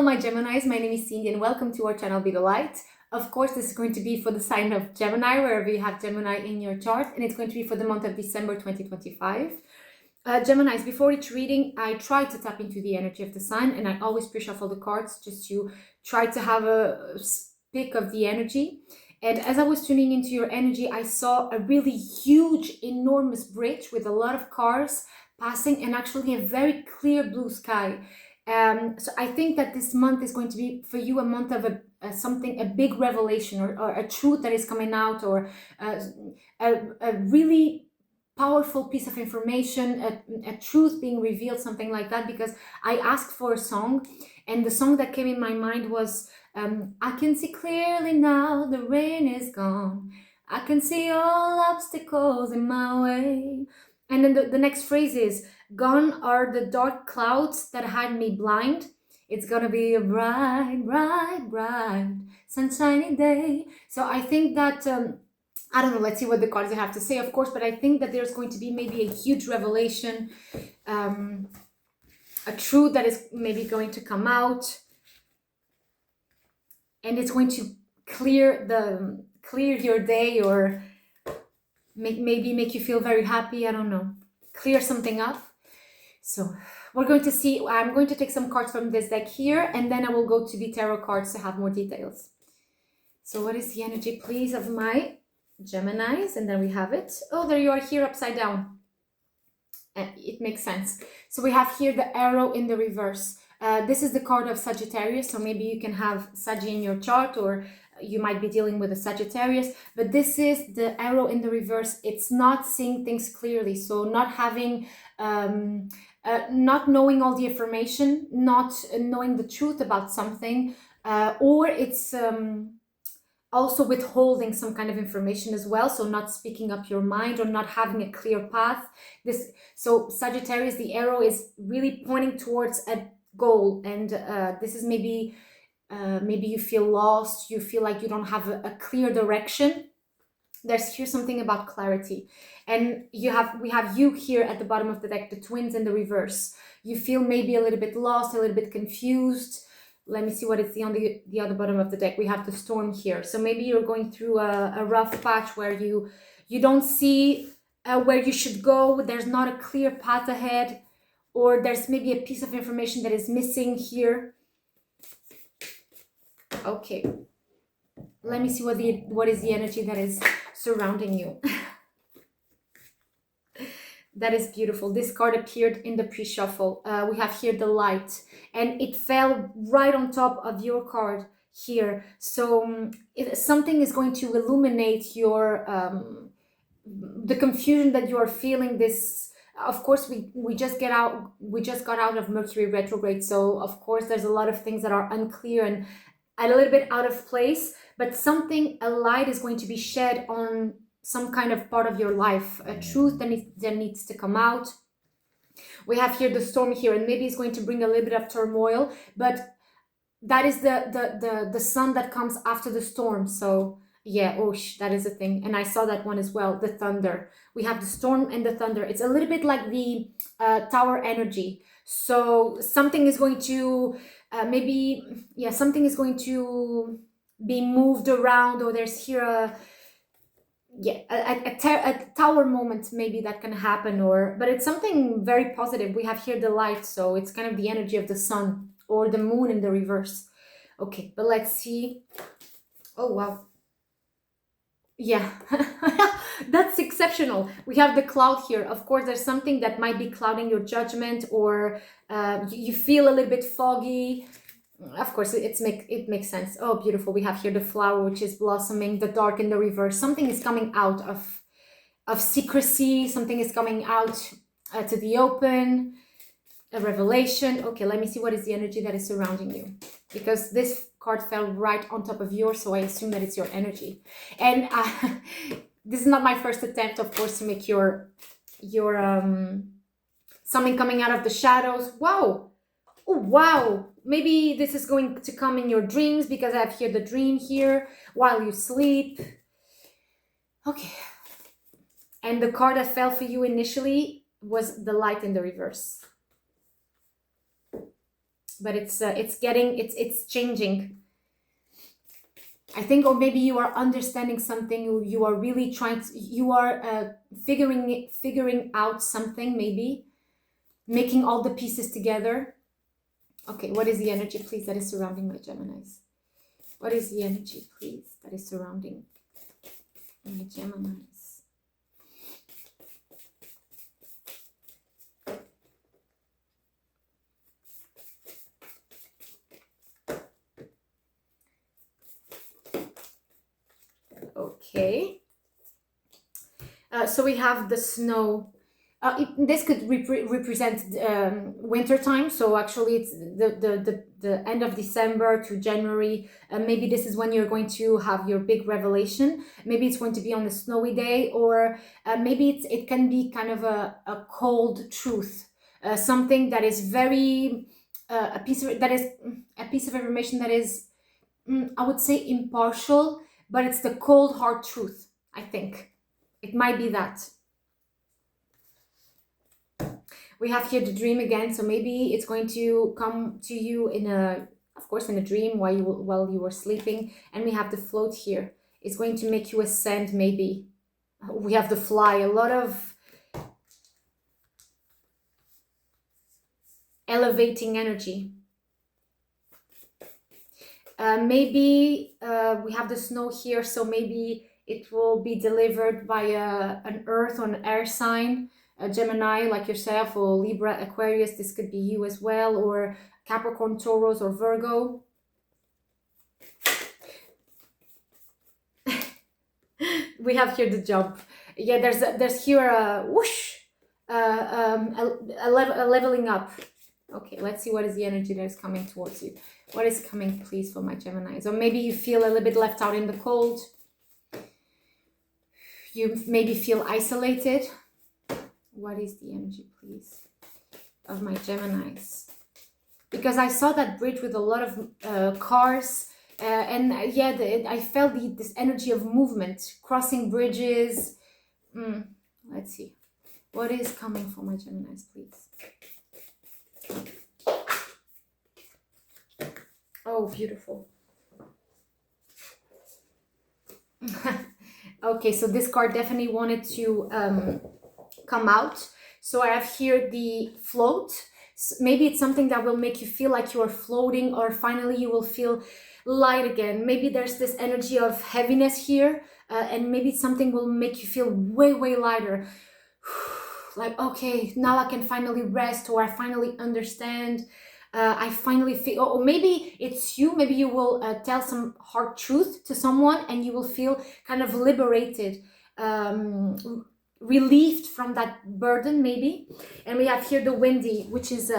Hello, my Geminis. My name is Cindy and welcome to our channel Be the Light. Of course, this is going to be for the sign of Gemini, wherever you have Gemini in your chart, and it's going to be for the month of December 2025. Geminis, before each reading, I try to tap into the energy of the sign, and I always pre-shuffle the cards just to try to have a pick of the energy. And as I was tuning into your energy, I saw a really huge, enormous bridge with a lot of cars passing and actually a very clear blue sky. So I think that this month is going to be for you a month of a big revelation or a truth that is coming out, or a really powerful piece of information, a truth being revealed, something like that. Because I asked for a song, and the song that came in my mind was I can see clearly now, the rain is gone. I can see all obstacles in my way. And then the next phrase is, gone are the dark clouds that had me blind. It's gonna be a bright, bright, bright, sunshiny day. So I think that, I don't know, let's see what the cards have to say, of course, but I think that there's going to be maybe a huge revelation, a truth that is maybe going to come out, and it's going to clear your day, or maybe make you feel very happy. I don't know, clear something up. So we're going to see. I'm going to take some cards from this deck here, and then I will go to the tarot cards to have more details. So what is the energy, please, of my Geminis? And then we have it. Oh, there you are, here upside down. It makes sense. So we have here the arrow in the reverse. This is the card of Sagittarius, so maybe you can have Sag in your chart, or you might be dealing with a Sagittarius, but this is the arrow in the reverse. It's not seeing things clearly, so not having, not knowing all the information, not knowing the truth about something, or it's also withholding some kind of information as well, so not speaking up your mind or not having a clear path. So Sagittarius, the arrow is really pointing towards a goal, and this is maybe you feel lost, you feel like you don't have a clear direction. There's here something about clarity, and we have you here at the bottom of the deck, the twins in the reverse. You feel maybe a little bit lost, a little bit confused. Let me see what is on the other bottom of the deck. We have the storm here, so maybe you're going through a rough patch where you don't see where you should go. There's not a clear path ahead, or there's maybe a piece of information that is missing here. Okay, let me see what is the energy that is surrounding you. That is beautiful. This card appeared in the pre-shuffle. We have here the light, and it fell right on top of your card here. So something is going to illuminate your the confusion that you are feeling. This, of course, we just got out of Mercury retrograde, so of course there's a lot of things that are unclear and a little bit out of place, but a light is going to be shed on some kind of part of your life, a truth that needs to come out. We have here the storm here, and maybe it's going to bring a little bit of turmoil, but that is the sun that comes after the storm. So yeah, that is a thing. And I saw that one as well, the thunder. We have the storm and the thunder. It's a little bit like the tower energy. So something is going to something is going to be moved around, or there's here a tower moment maybe that can happen, but it's something very positive. We have here the light, so it's kind of the energy of the sun or the moon in the reverse. Okay, but let's see. Oh wow, yeah. That's exceptional. We have the cloud here. Of course, there's something that might be clouding your judgment, or you feel a little bit foggy. Of course, it makes sense. Oh, beautiful. We have here the flower, which is blossoming, the dark in the reverse. Something is coming out of secrecy. Something is coming out to the open, a revelation. Okay, let me see what is the energy that is surrounding you, because this card fell right on top of yours, so I assume that it's your energy. And this is not my first attempt, of course, to make your something coming out of the shadows. Wow. Oh, wow. Maybe this is going to come in your dreams, because I have here the dream here while you sleep. Okay. And the card that fell for you initially was the light in the reverse. but it's changing. I think, or maybe you are understanding something, you are really you are figuring out something, maybe making all the pieces together. Okay, what is the energy, please, that is surrounding my Geminis? What is the energy, please, that is surrounding my Geminis? Okay. So we have the snow. This could represent winter time. So actually, it's the end of December to January. Maybe this is when you're going to have your big revelation. Maybe it's going to be on a snowy day, or maybe it can be kind of a cold truth, something that is very a piece of information that is, I would say, impartial, but it's the cold hard truth. I think it might be that. We have here the dream again, so maybe it's going to come to you in a dream while you were sleeping. And we have the float here. It's going to make you ascend, maybe. We have the fly, a lot of elevating energy. Maybe we have the snow here, so maybe it will be delivered by an earth or an air sign. A Gemini like yourself, or Libra, Aquarius, this could be you as well, or Capricorn, Taurus, or Virgo. We have here the jump. Yeah, there's here a whoosh, a leveling up. Okay, let's see what is the energy that is coming towards you. What is coming, please, for my Geminis? Or maybe you feel a little bit left out in the cold. You maybe feel isolated. What is the energy, please, of my Geminis? Because I saw that bridge with a lot of cars, and yeah, I felt this energy of movement, crossing bridges. Let's see. What is coming for my Geminis, please? Oh, beautiful. Okay, so this card definitely wanted to come out. So I have here the float. Maybe it's something that will make you feel like you are floating, or finally you will feel light again. Maybe there's this energy of heaviness here, and maybe something will make you feel way lighter. Like, okay, now I can finally rest, or I finally understand. I finally feel, or maybe it's you, maybe you will tell some hard truth to someone and you will feel kind of liberated, relieved from that burden, maybe. And we have here the windy, which is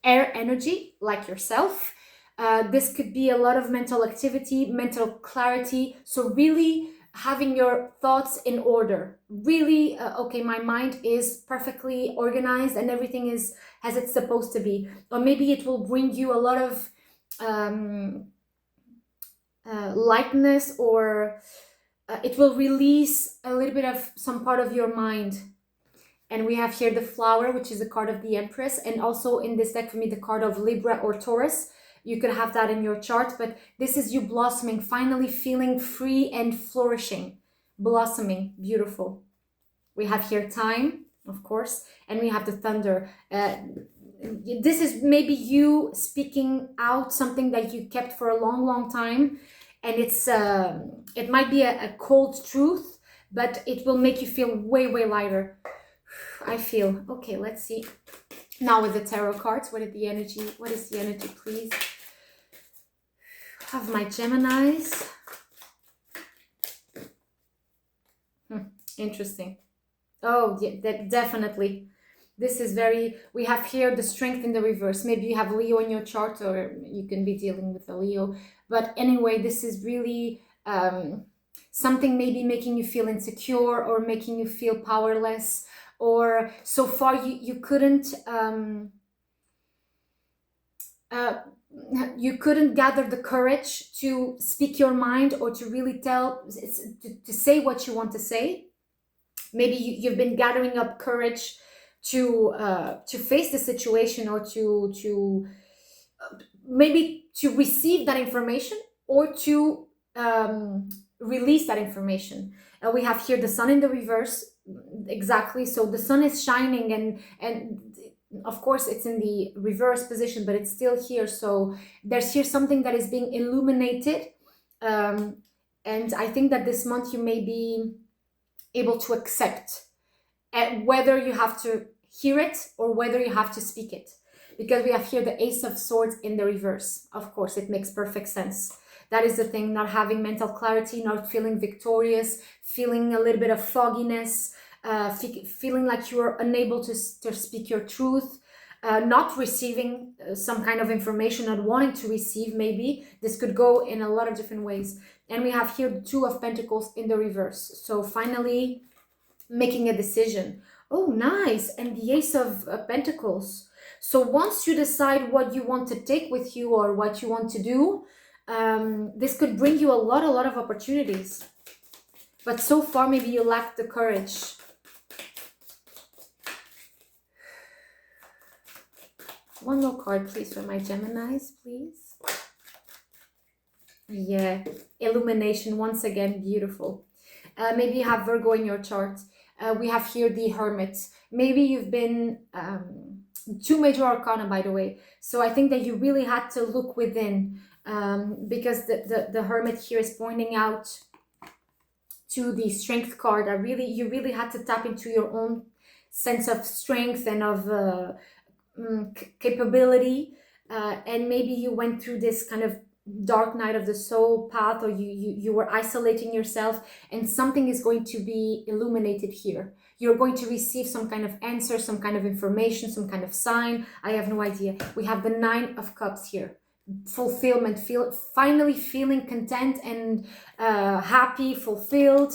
air energy, like yourself. This could be a lot of mental activity, mental clarity. So really having your thoughts in order. Really, okay, my mind is perfectly organized and everything is as it's supposed to be. Or maybe it will bring you a lot of lightness, or it will release a little bit of some part of your mind. And we have here the flower, which is a card of the Empress, and also in this deck for me the card of Libra or Taurus. You could have that in your chart, but this is you blossoming, finally feeling free and flourishing. Blossoming, beautiful. We have here time, of course, and we have the thunder. This is maybe you speaking out something that you kept for a long time, and it's it might be a cold truth, but it will make you feel way lighter. I feel. Okay, let's see. Now with the tarot cards, what is the energy, please? Of my Geminis. Interesting. Oh, yeah, definitely. This is very, we have here the strength in the reverse. Maybe you have Leo in your chart, or you can be dealing with a Leo. But anyway, this is really something maybe making you feel insecure, or making you feel powerless, or so far you couldn't you couldn't gather the courage to speak your mind, or to really to say what you want to say. Maybe you've been gathering up courage to face the situation, or to maybe to receive that information or to release that information. We have here the sun in the reverse, exactly. So the sun is shining, and of course it's in the reverse position, but it's still here. So there's here something that is being illuminated, and I think that this month you may be able to accept, whether you have to hear it or whether you have to speak it, because we have here the Ace of Swords in the reverse. Of course, it makes perfect sense. That is the thing, not having mental clarity, not feeling victorious, feeling a little bit of fogginess, feeling like you are unable to speak your truth, not receiving some kind of information, not wanting to receive. Maybe this could go in a lot of different ways. And we have here the Two of Pentacles in the reverse. So finally making a decision. Oh, nice. And the Ace of Pentacles. So once you decide what you want to take with you or what you want to do, this could bring you a lot of opportunities. But so far, maybe you lack the courage. One more card, please, for my Geminis, please. Yeah, illumination, once again, beautiful. Maybe you have Virgo in your chart. We have here the Hermit. Maybe you've been... two major arcana, by the way. So I think that you really had to look within, because the Hermit here is pointing out to the Strength card. You really had to tap into your own sense of strength and of capability, and maybe you went through this kind of dark night of the soul path, or you were isolating yourself, and something is going to be illuminated here. You're going to receive some kind of answer, some kind of information, some kind of sign. I have no idea. We have the Nine of Cups here. Fulfillment, finally feeling content and happy, fulfilled.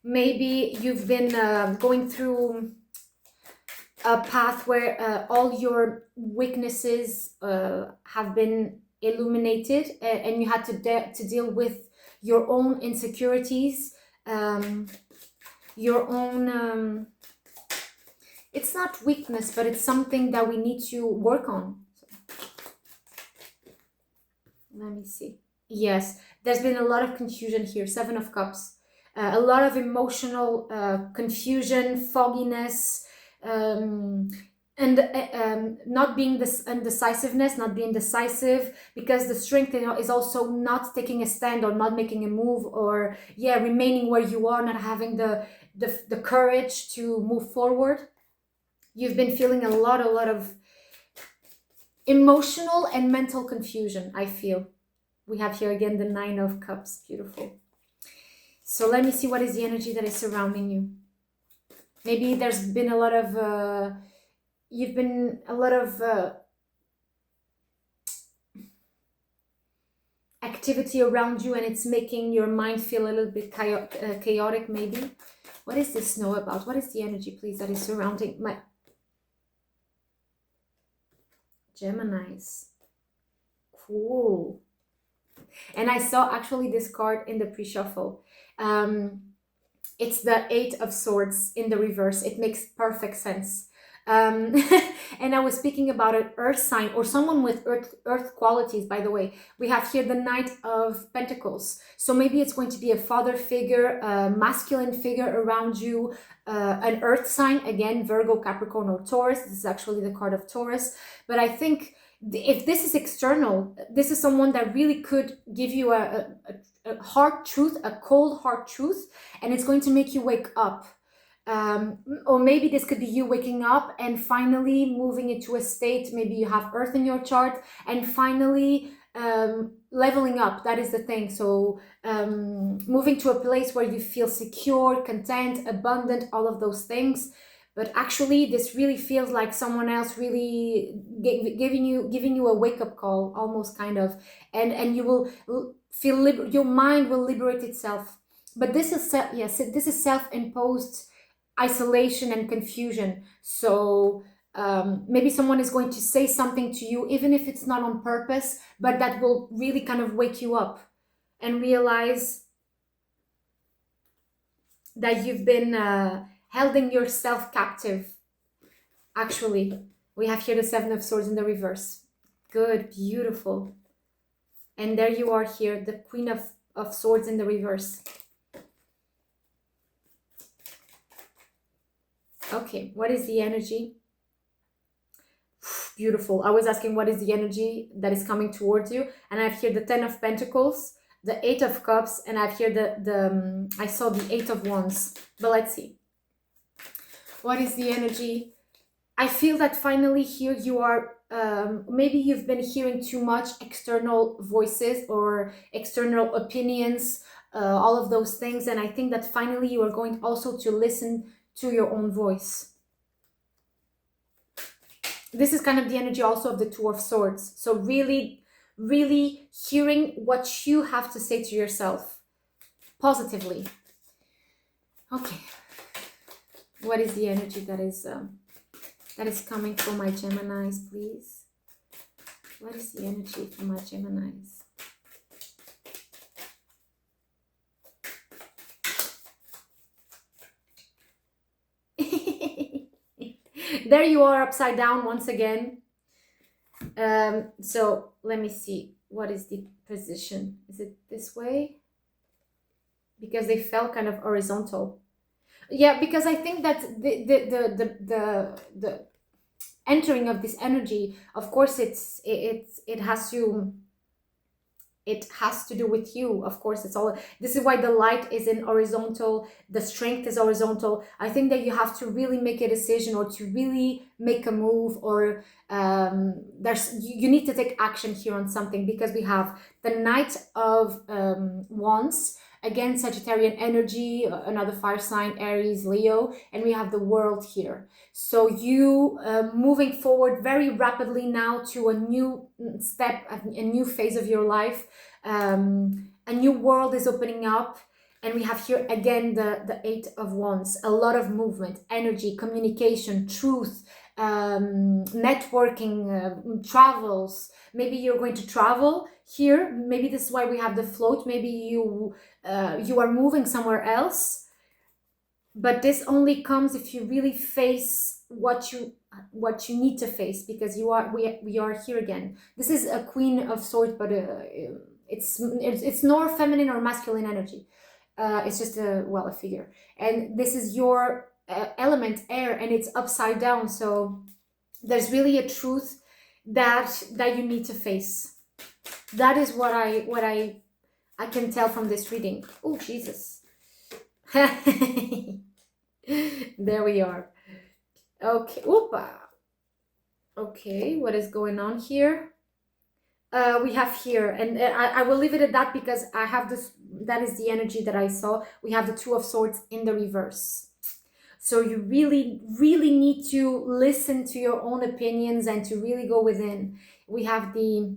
Maybe you've been going through a path where all your weaknesses have been illuminated, and you had to deal with your own insecurities, your own it's not weakness, but it's something that we need to work on. So, let me see. Yes, there's been a lot of confusion here. Seven of Cups, a lot of emotional confusion, fogginess, and not being this indecisiveness, not being decisive, because the Strength, is also not taking a stand or not making a move, or remaining where you are, not having the courage to move forward. You've been feeling a lot of emotional and mental confusion, I feel. We have here again the Nine of Cups. Beautiful. So let me see, what is the energy that is surrounding you? Maybe there's been a lot of you've been a lot of activity around you, and it's making your mind feel a little bit chaotic, maybe. What is this snow about? What is the energy, please, that is surrounding my Geminis? Cool. And I saw actually this card in the pre-shuffle. It's the Eight of Swords in the reverse. It makes perfect sense. And I was speaking about an earth sign, or someone with earth qualities, by the way. We have here the Knight of Pentacles. So maybe it's going to be a father figure, a masculine figure around you, an earth sign, again, Virgo, Capricorn, or Taurus. This is actually the card of Taurus. But I think if this is external, this is someone that really could give you a hard truth, a cold hard truth, and it's going to make you wake up. Or maybe this could be you waking up and finally moving into a state, maybe you have Earth in your chart, and finally leveling up. That is the thing. So moving to a place where you feel secure, content, abundant, all of those things. But actually this really feels like someone else really giving you a wake-up call, almost, kind of, and you will feel your mind will liberate itself. But this is this is self-imposed isolation and confusion. So maybe someone is going to say something to you, even if it's not on purpose, but that will really kind of wake you up and realize that you've been holding yourself captive. Actually, we have here the Seven of Swords in the reverse. Good, beautiful. And there you are here, the Queen of Swords in the reverse. Okay, what is the energy? Beautiful. I was asking what is the energy that is coming towards you, and I have here the Ten of Pentacles, the Eight of Cups, and I have here the I saw the Eight of Wands. But let's see. What is the energy? I feel that finally here you are, maybe you've been hearing too much external voices or external opinions, all of those things. And I think that finally you are going also to listen to your own voice. This is kind of the energy also of the Two of Swords. So really, really hearing what you have to say to yourself positively. Okay. What is the energy that is coming for my Geminis, please? What is the energy for my Geminis? There you are, upside down once again. So let me see. What is the position? Is it this way? Because they felt kind of horizontal. Yeah, because I think that the entering of this energy, of course, it has to do with you. Of course, it's all. This is why the light is in horizontal. The strength is horizontal. I think that you have to really make a decision, or to really make a move, or you need to take action here on something, because we have the Knight of Wands. Again, Sagittarian energy, another fire sign, Aries, Leo, and we have the World here. So you moving forward very rapidly now to a new step, a new phase of your life. A new world is opening up. And we have here again the Eight of Wands. A lot of movement, energy, communication, truth, networking, travels. Maybe you're going to travel here. Maybe this is why we have the float. Maybe you are moving somewhere else. But this only comes if you really face what you need to face, because we are here again. This is a Queen of Swords, but it's nor feminine or masculine energy. It's just a figure, and this is your element, air, and it's upside down. So there's really a truth that you need to face. That is what I can tell from this reading. Oh, Jesus. There we are. Okay. Oopa. Okay, what is going on here? We have here, and I will leave it at that, because I have this. That is the energy that I saw. We have the Two of Swords in the reverse. So you really, really need to listen to your own opinions and to really go within. We have the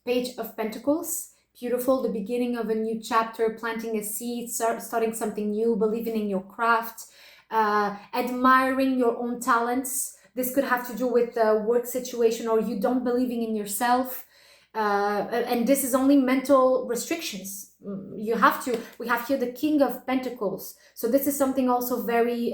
Page of Pentacles. Beautiful, the beginning of a new chapter, planting a seed, starting something new, believing in your craft, admiring your own talents. This could have to do with the work situation, or you don't believing in yourself. And this is only mental restrictions. We have here the King of Pentacles. So this is something also very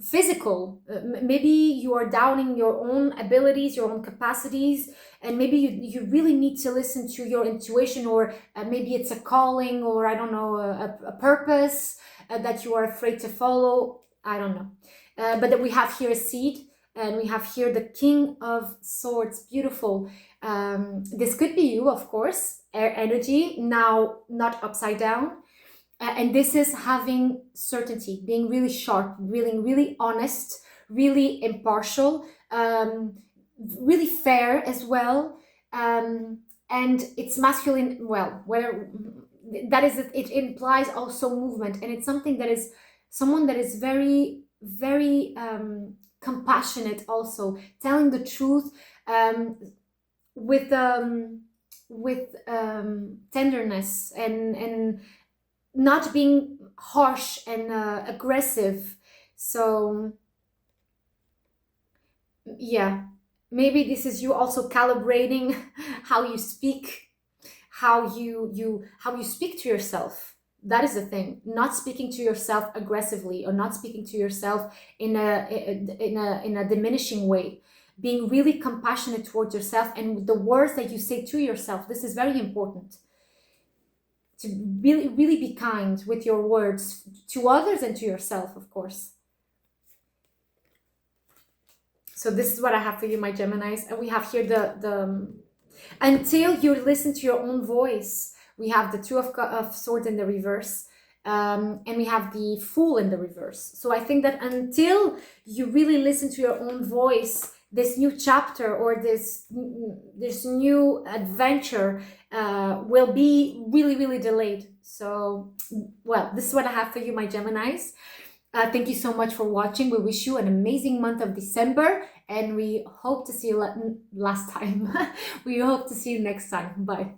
physical. Maybe you are doubting your own abilities, your own capacities, and maybe you really need to listen to your intuition, or maybe it's a calling, or I don't know, a purpose that you are afraid to follow. I don't know. But then we have here a seed, and we have here the King of Swords. Beautiful. This could be you, of course. Air energy, now not upside down. And this is having certainty, being really sharp, really honest, really impartial, really fair as well. And it's masculine, whether that is, it implies also movement. And it's something that is someone that is very, very compassionate, also telling the truth with tenderness, and not being harsh and aggressive. So yeah, maybe this is you also calibrating how you speak, how you speak to yourself. That is the thing. Not speaking to yourself aggressively, or not speaking to yourself in a diminishing way. Being really compassionate towards yourself, and the words that you say to yourself. This is very important. To really, really be kind with your words to others and to yourself, of course. So this is what I have for you, my Geminis. And we have here the until you listen to your own voice. We have the Two of Swords in the reverse, and we have the Fool in the reverse. So I think that until you really listen to your own voice, this new chapter or this new adventure will be really, really delayed. So, well, this is what I have for you, my Geminis. Thank you so much for watching. We wish you an amazing month of December, and we hope to see you last time. We hope to see you next time. Bye.